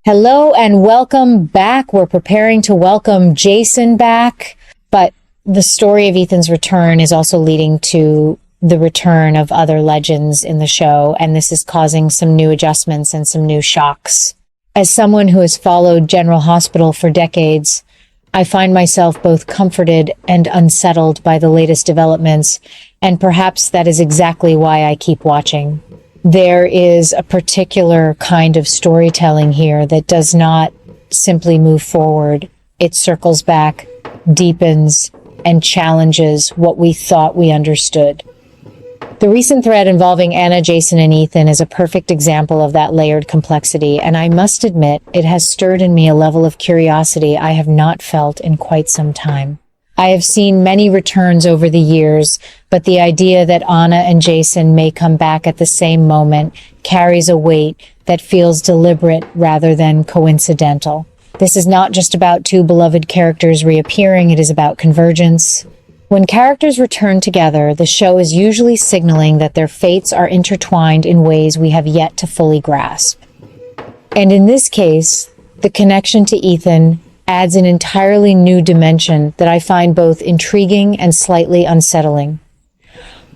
Hello and welcome back. We're preparing to welcome Jason back, but the story of Ethan's return is also leading to the return of other legends in the show, and this is causing some new adjustments and some new shocks. As someone who has followed General Hospital for decades, I find myself both comforted and unsettled by the latest developments, and perhaps that is exactly why I keep watching. There is a particular kind of storytelling here that does not simply move forward. It circles back, deepens, and challenges what we thought we understood. The recent thread involving Anna, Jason, and Ethan is a perfect example of that layered complexity, and I must admit it has stirred in me a level of curiosity I have not felt in quite some time. I have seen many returns over the years, but the idea that Anna and Jason may come back at the same moment carries a weight that feels deliberate rather than coincidental. This is not just about two beloved characters reappearing, it is about convergence. When characters return together, the show is usually signaling that their fates are intertwined in ways we have yet to fully grasp. And in this case, the connection to Ethan adds an entirely new dimension that I find both intriguing and slightly unsettling.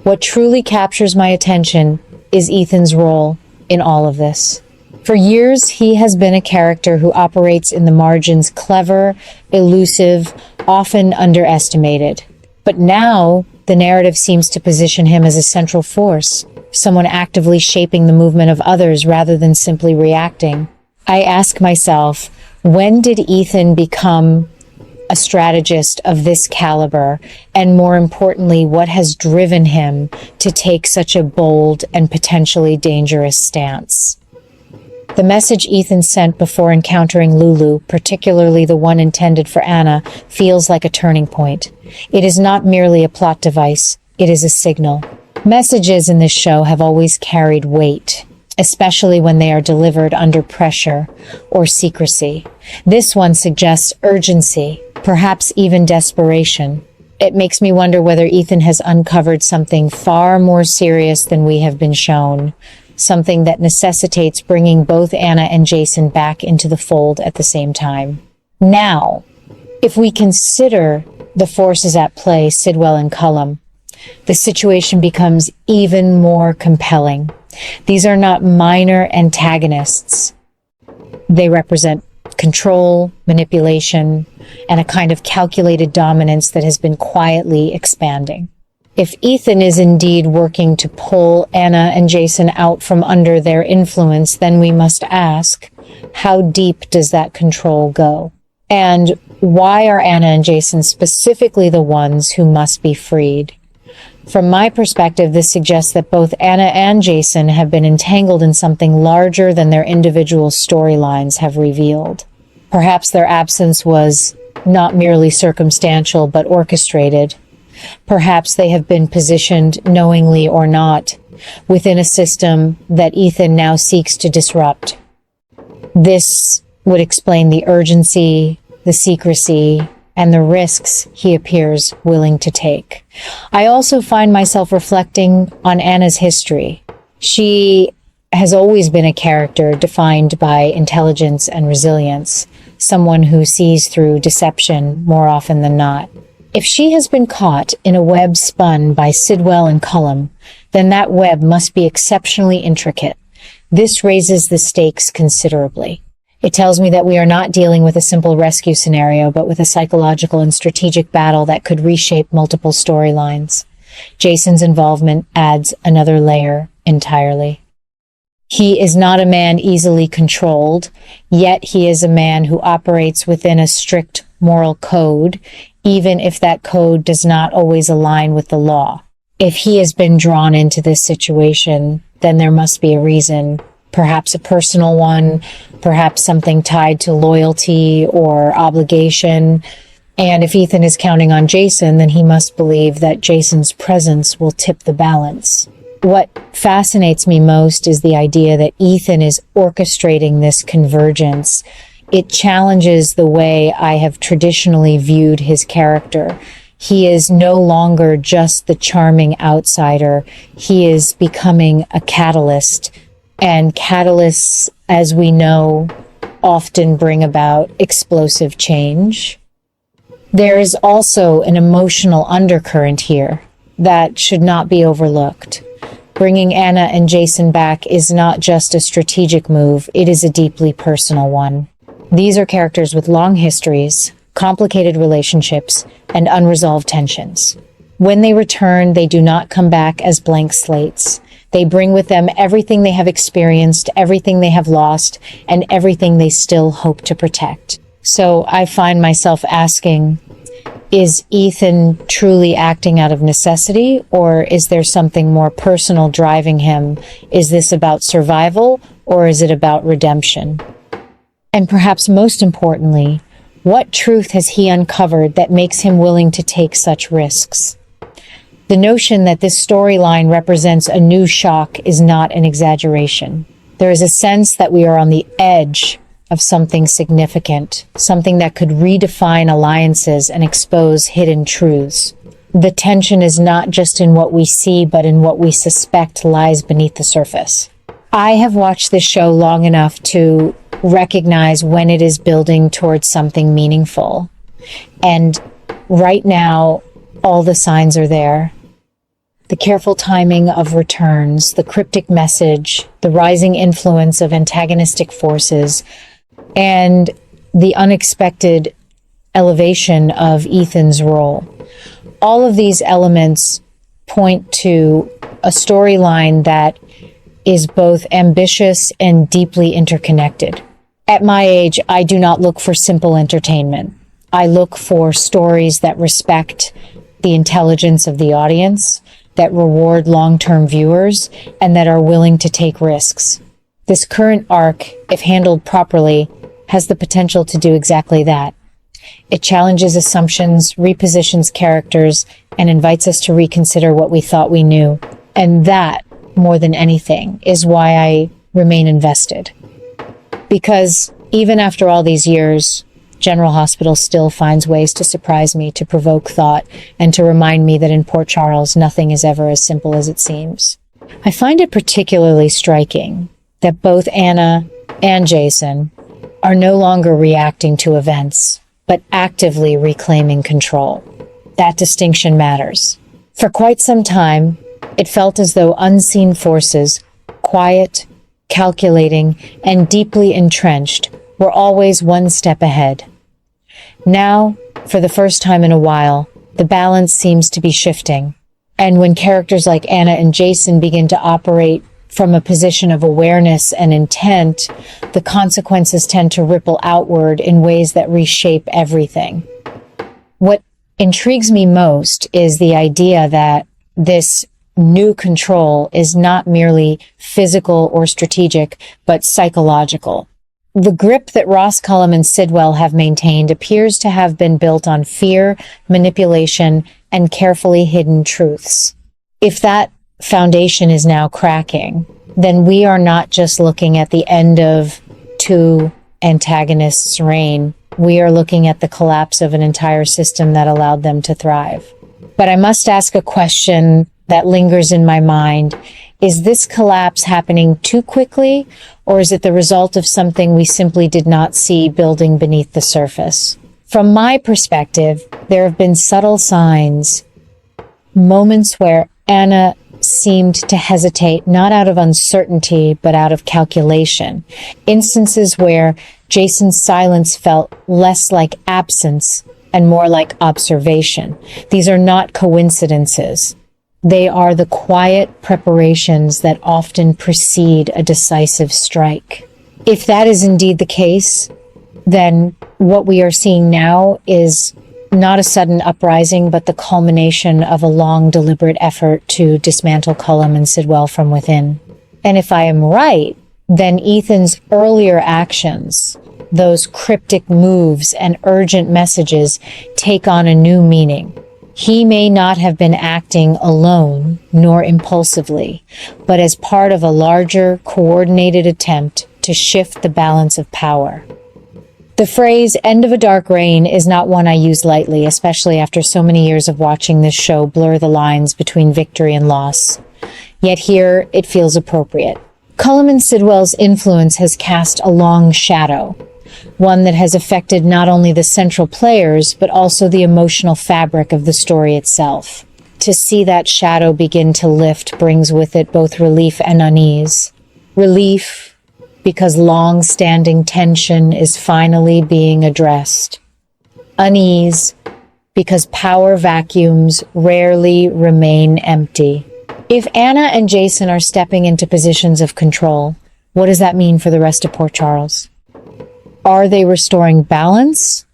What truly captures my attention is Ethan's role in all of this. For years, he has been a character who operates in the margins, clever, elusive, often underestimated. But now, the narrative seems to position him as a central force, someone actively shaping the movement of others rather than simply reacting. I ask myself, when did Ethan become a strategist of this caliber? And more importantly, what has driven him to take such a bold and potentially dangerous stance? The message Ethan sent before encountering Lulu, particularly the one intended for Anna, feels like a turning point. It is not merely a plot device, it is a signal. Messages in this show have always carried weight, especially when they are delivered under pressure or secrecy. This one suggests urgency, perhaps even desperation. It makes me wonder whether Ethan has uncovered something far more serious than we have been shown, something that necessitates bringing both Anna and Jason back into the fold at the same time. Now, if we consider the forces at play, Sidwell and Cullum, the situation becomes even more compelling. These are not minor antagonists. They represent control, manipulation, and a kind of calculated dominance that has been quietly expanding. If Ethan is indeed working to pull Anna and Jason out from under their influence, then we must ask, how deep does that control go? And why are Anna and Jason specifically the ones who must be freed? From my perspective, this suggests that both Anna and Jason have been entangled in something larger than their individual storylines have revealed. Perhaps their absence was not merely circumstantial, but orchestrated. Perhaps they have been positioned, knowingly or not, within a system that Ethan now seeks to disrupt. This would explain the urgency, the secrecy, and the risks he appears willing to take. I also find myself reflecting on Anna's history. She has always been a character defined by intelligence and resilience, someone who sees through deception more often than not. If she has been caught in a web spun by Sidwell and Cullum, then that web must be exceptionally intricate. This raises the stakes considerably. It tells me that we are not dealing with a simple rescue scenario, but with a psychological and strategic battle that could reshape multiple storylines. Jason's involvement adds another layer entirely. He is not a man easily controlled, yet he is a man who operates within a strict moral code, even if that code does not always align with the law. If he has been drawn into this situation, then there must be a reason. Perhaps a personal one, perhaps something tied to loyalty or obligation. And if Ethan is counting on Jason, then he must believe that Jason's presence will tip the balance. What fascinates me most is the idea that Ethan is orchestrating this convergence. It challenges the way I have traditionally viewed his character. He is no longer just the charming outsider. He is becoming a catalyst. And catalysts, as we know, often bring about explosive change. There is also an emotional undercurrent here that should not be overlooked. Bringing Anna and Jason back is not just a strategic move, it is a deeply personal one. These are characters with long histories, complicated relationships, and unresolved tensions. When they return, they do not come back as blank slates. They bring with them everything they have experienced, everything they have lost, and everything they still hope to protect. So I find myself asking, is Ethan truly acting out of necessity, or is there something more personal driving him? Is this about survival, or is it about redemption? And perhaps most importantly, what truth has he uncovered that makes him willing to take such risks? The notion that this storyline represents a new shock is not an exaggeration. There is a sense that we are on the edge of something significant, something that could redefine alliances and expose hidden truths. The tension is not just in what we see, but in what we suspect lies beneath the surface. I have watched this show long enough to recognize when it is building towards something meaningful. And right now, all the signs are there. The careful timing of returns, the cryptic message, the rising influence of antagonistic forces, and the unexpected elevation of Ethan's role. All of these elements point to a storyline that is both ambitious and deeply interconnected. At my age, I do not look for simple entertainment. I look for stories that respect the intelligence of the audience, that reward long-term viewers, and that are willing to take risks. This current arc, if handled properly, has the potential to do exactly that. It challenges assumptions, repositions characters, and invites us to reconsider what we thought we knew. And that, more than anything, is why I remain invested. Because even after all these years, General Hospital still finds ways to surprise me, to provoke thought, and to remind me that in Port Charles, nothing is ever as simple as it seems. I find it particularly striking that both Anna and Jason are no longer reacting to events, but actively reclaiming control. That distinction matters. For quite some time, it felt as though unseen forces, quiet, calculating, and deeply entrenched, were always one step ahead. Now, for the first time in a while, the balance seems to be shifting. And when characters like Anna and Jason begin to operate from a position of awareness and intent, the consequences tend to ripple outward in ways that reshape everything. What intrigues me most is the idea that this new control is not merely physical or strategic, but psychological. The grip that Ross Cullum and Sidwell have maintained appears to have been built on fear, manipulation, and carefully hidden truths. If that foundation is now cracking, then we are not just looking at the end of two antagonists' reign. We are looking at the collapse of an entire system that allowed them to thrive. But I must ask a question that lingers in my mind. Is this collapse happening too quickly, or is it the result of something we simply did not see building beneath the surface? From my perspective, there have been subtle signs, moments where Anna seemed to hesitate, not out of uncertainty, but out of calculation. Instances where Jason's silence felt less like absence and more like observation. These are not coincidences. They are the quiet preparations that often precede a decisive strike. If that is indeed the case, then what we are seeing now is not a sudden uprising, but the culmination of a long, deliberate effort to dismantle Cullum and Sidwell from within. And if I am right, then Ethan's earlier actions, those cryptic moves and urgent messages, take on a new meaning. He may not have been acting alone, nor impulsively, but as part of a larger, coordinated attempt to shift the balance of power. The phrase "end of a dark reign" is not one I use lightly, especially after so many years of watching this show blur the lines between victory and loss. Yet here, it feels appropriate. Cullum and Sidwell's influence has cast a long shadow, one that has affected not only the central players, but also the emotional fabric of the story itself. To see that shadow begin to lift brings with it both relief and unease. Relief, because long-standing tension is finally being addressed. Unease, because power vacuums rarely remain empty. If Anna and Jason are stepping into positions of control, what does that mean for the rest of Port Charles? Are they restoring balance,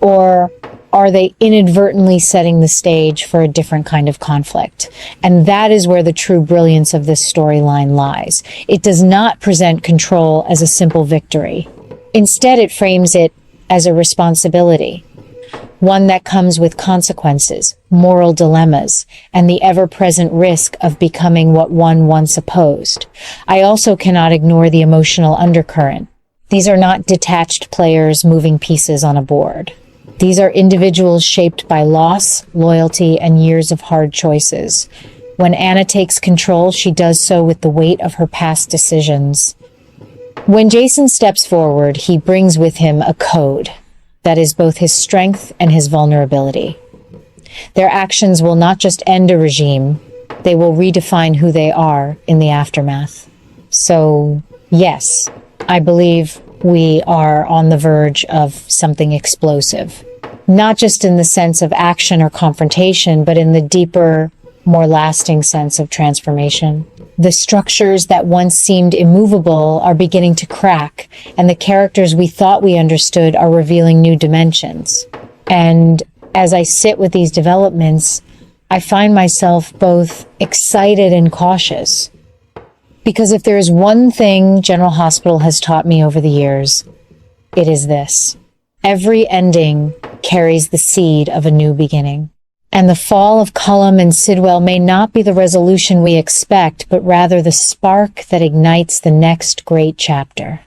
or are they inadvertently setting the stage for a different kind of conflict? And that is where the true brilliance of this storyline lies. It does not present control as a simple victory. Instead, it frames it as a responsibility, one that comes with consequences, moral dilemmas, and the ever-present risk of becoming what one once opposed. I also cannot ignore the emotional undercurrent. These are not detached players moving pieces on a board. These are individuals shaped by loss, loyalty, and years of hard choices. When Anna takes control, she does so with the weight of her past decisions. When Jason steps forward, he brings with him a code that is both his strength and his vulnerability. Their actions will not just end a regime, they will redefine who they are in the aftermath. So, yes, I believe we are on the verge of something explosive. Not just in the sense of action or confrontation, but in the deeper, more lasting sense of transformation. The structures that once seemed immovable are beginning to crack, and the characters we thought we understood are revealing new dimensions. And as I sit with these developments, I find myself both excited and cautious. Because if there is one thing General Hospital has taught me over the years, it is this. Every ending carries the seed of a new beginning. And the fall of Cullum and Sidwell may not be the resolution we expect, but rather the spark that ignites the next great chapter.